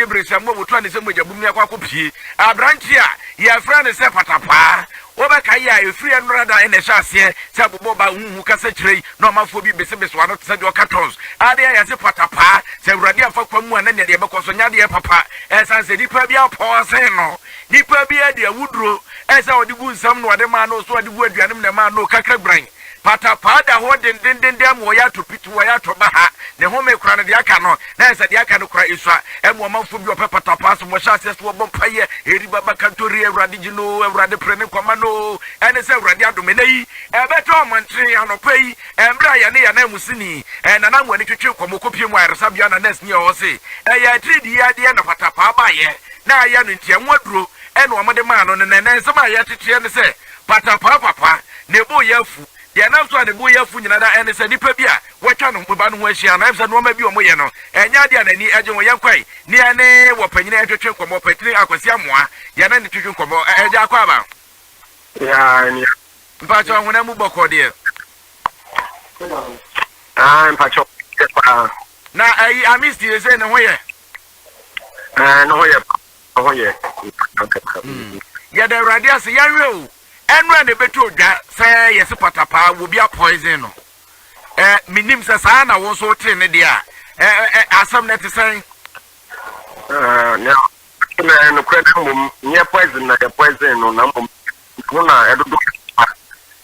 bresa mo boto ne se mo jabum ne akwa kopie abranchi a ye fra ne se patapa obeka ya efri enrada ene hyase se abobo ba huhu kasa kirei na omafo bi besebese wano se de cartons ade ya se patapa se urade afa kwamu ana ne de bekoso nyade ye papa esanse dipa bia pose no dipa bia de awudro esa odi bu nsam no ode ma no so ode bu aduanem ne ma no kakra bran patapa da ho den mo ya to pitu wo ya to ba ha ne ho me kura ne de aka no na esa de aka no kura isua emo omafo bi ope patapa so mo hyase so bo mpaye eri baba kantori urade gino urade prene kwama no ene se urade adome na yi ebeto omontre anopa yi embra ya ne ya na musini na na mwani twetwe komokopie mu ayaresa bia na nes ni o se ya tridi ya de na patapa ba ye na ya no ntia nwaduro ene omode ma no ne nsema ya tete ne se patapa papa ne bo yafu ya na so ade bo yafu nyina da ene se nipa bia watwa no mba no ho ahia na emse no ma bi o mo ye no enya de anani agye wo yankwai ne ene wo panyina etwetwe komo patini akwasi amoa ya na ne twetwe komo eja akwa aba ya ni mpacho hona mu boko de mpacho na ai amisti ze ne ho ye no hoye ya de radias ya rew enra ne beto dwa say yes patapa wo bia poison no minim se sa na wo so te ne dia asam net say no kwede mum nye poison na poison no na mum kuna edodo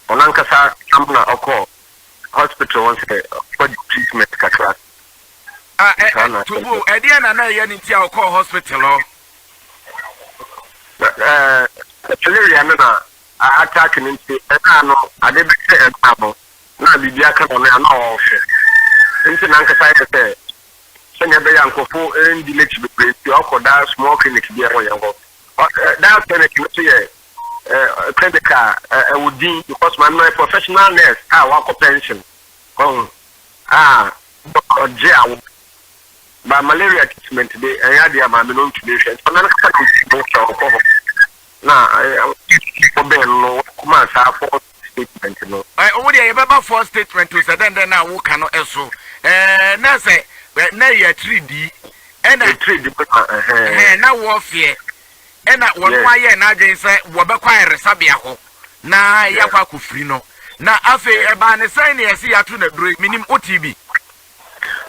onanka sa amna oko hospital won say for treatment kakra tubu edia na ye ni ti oko hospital lo malaria na attack nti no ade be se abo na bibia ka no na o hwe nti na nka sai te senya be yankofo endi leki be preti okoda small clinic bi e ho yango that clinic no ye clinical would because man my professional nurse wako pension by malaria treatment today and ya dia ma me no ntubehwe so na ka no na for ben no kuma sa for statement no o dey e baba for statement to say then na wo ka no eso na say na ya 3D na 3D na wo fie na won wa ye na adwen say wo be kwa resabia ho na ya kwa kofri no na afi e ba ne sai ne yesi ya to na duro minim OTB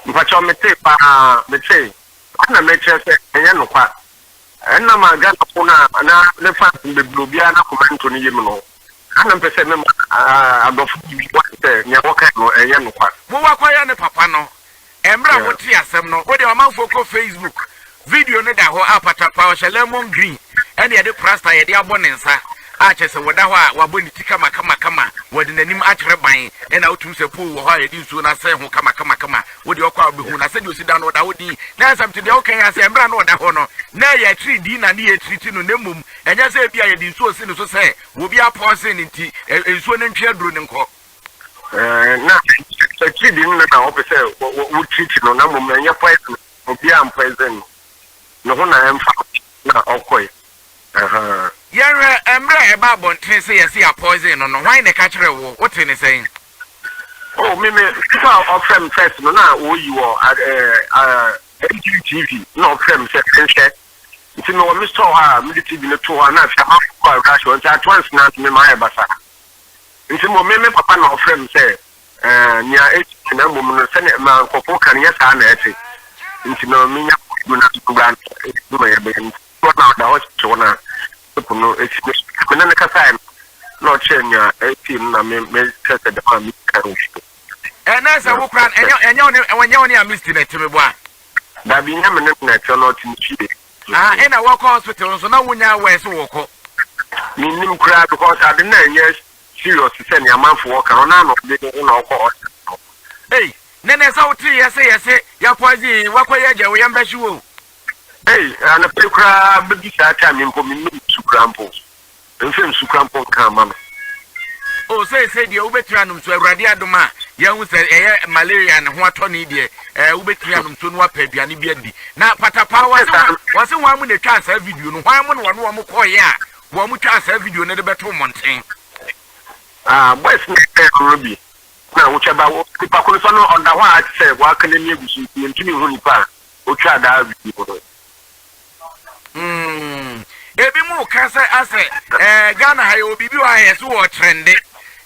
mpacho mete pa mete ana meche se enye no kwa enna maga na na le fa be blobia na komento ni yim no ana mpese me adofu bi wa se nya woka no enye no kwa wo wakwa ya ne papa no emra wo ti asem no wo de o manfo ko Facebook video ne da ho apata pa o lemon green ene ye de prasta ye de abonensa ache se woda ho a waboni tika kama wodi nanim akere ban ena otum se pu wo ho ye di su na se ho kama wodi okwa obehu na se di osi da no da wodi na sam te de okan ya se emra no da ho no na ye 3D na ne ye treat no nemum enya se bia ye di su osi no so se wo bia pause ni nti ensu ne ntwe aduro ne nko na 3D na opese wo treat no na mum enya poison obi am poison no ho na emfa na okoi Yere emre e ba bonten se yesi a poison no why ne ka kire wo what ne saying oh me ofrem first no na wo yi wo TV no ofrem se nche nti me wo mi store ha mi TV no to ha na fa ma ko rush on ta once na me ma e basa nti mo me papa na ofrem se nya na mo no se ne ma nkofo kan ya sa na ete nti no mi nya ku na ku brand do me be na da hospital na no na na kasa no chenya 18 na me kasa da ma mi kan shi na sa wo kran enya oni a misti na teme bo a da bi nya me na tell no tin chi ena wo ko hospital so na wonya we so wo ko mi nim kra because I didn't know serious say na manfo wo kan na no de na ko hospital hey nene sa wo tri yese ya poison wakoye je wo yamba shi wo hey ana pekra bi sa ta mi mpo mi sukrampo enfem sukrampo kan mama o say de ubetia num so awrade adoma ya hu say malaria ne ho atoni de ubetia num so no apaduane bi adi na patapa wase wa mu ne twa sa video no hwan mu no wo koye a wo mu twa sa video ne de beto monten boys ne ruby na wo cheba wo tipa ko so no onda ho a say wa kan ni egusu ntimi hu nipa o twa da video ebi mu ka say ase Ghana ha yo bibi wa yeso wo trende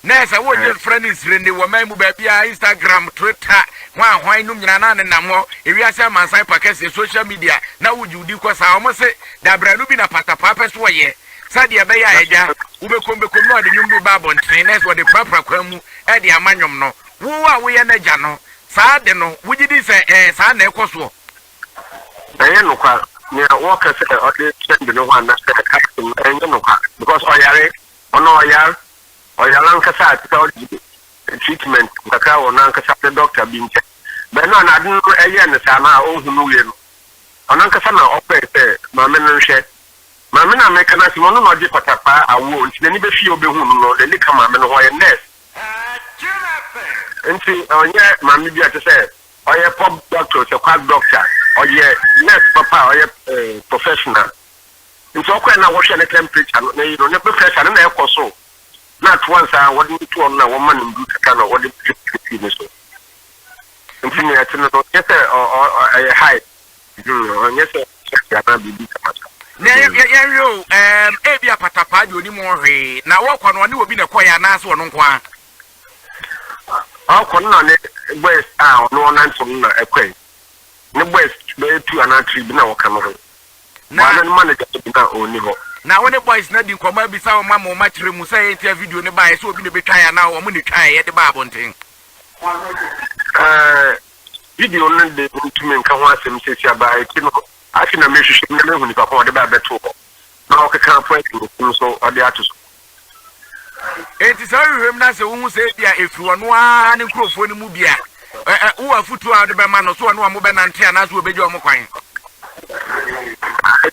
na say wo je friend trende wo man mu ba bia Instagram Twitter wa hwan num nyina na nam ho ewiase amansan pakese social media na wo judi ko sa o mo se da branu bi na patapa peso wo ye sade be ya eja wo be kom no de nyum bi ba bonten na so de prapra kwamu e de amanyom no wo a wo ye na ja no saa de no wo gidi se saa na ekoso Ayen no kwa ni work say o dey send no one na say captain ayen no kwa because oyare ono oyare nkasa ati treatment nkaka wona nkasa the doctor bi nche be no na adu eye ne sa na o hunu ye no ono nkasa na opete ma me no hwe ma me na me kana si wono no di patapa awo nti ni be fi obe hunu no le lika ma me no ho ye nurse nti onye ma me bi ate say oye pop doctor se kwa doctor oye nurse papa oye professional nti okwa na wo hwe ne temperature no you know ne pressure na ekoso not once I wouldn't to on a woman in good kind of what it is. Continue at no yes or a high. Yes, Ebia Patapa, you more now walk on one will be the choir and answer on one. How can none west out no one answer a quay. No west, they two and a tree now come over. Now, manager only hope. Now when the boys not do come be some mamma match room say video ne buy so be try now or money try at the barbon thing. Video no dey to me kan ho asem say by kino afi na me hwehwe me hu ni papa de ba beto na o ka point no so o de ato so enti say hwem na say wo say bia efiri ono a ne krofo ne mu bia wo afutu a de be ma no so ono a mo be nante ana so obeji o mo kwan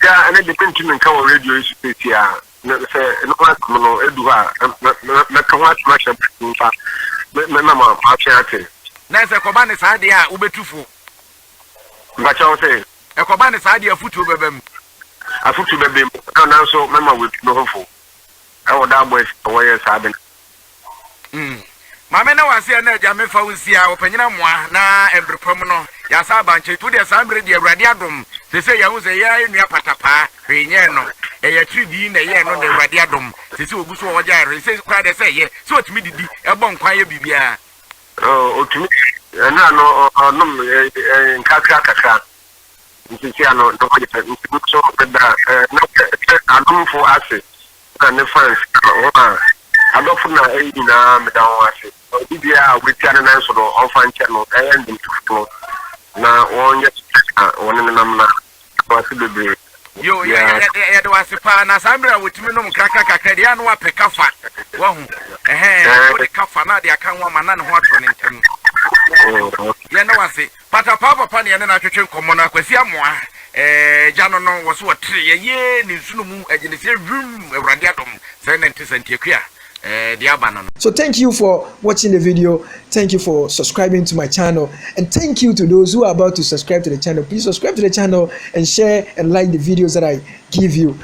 ja ane depend to me ka o radio station ya na say no kwa no edu ha na ka ho atma sha mfa me mama ma chiate na say ko ba ne sa de a ubetufo ba cha o say e ko ba ne sa de afutu bebem na so mama we no hofo I would have boys away sabin. Mamma, no, I see an edge. I may fall see our penina moi na every promono. Yasabanche to the Sambre de Radiadum. They say I was a year in your patapa, Renyano, a tree in a year on the Radiadum. They say, Gusso or Jerry says, quite a say, yes, so it's me, a bon quiet bibia. Oh, to me, no, in Kakaka. Luciano, no, so I don't for us. And the friends, I don't know any name down was it. We can answer on fine channel and to flow. Now, one yet one in the number possibly. You, there was a pan as I'm with Minum Kaka Cadiano Pecafa. One, the Kafana, the account woman and what running. You know, I say, but a papa panny and I to Comona, Quesiamoa. Jano was what 3 years in Sunumu and in the same room Radiatum, Senate Santia, Diabana. So thank you for watching the video. Thank you for subscribing to my channel. And thank you to those who are about to subscribe to the channel. Please subscribe to the channel and share and like the videos that I give you.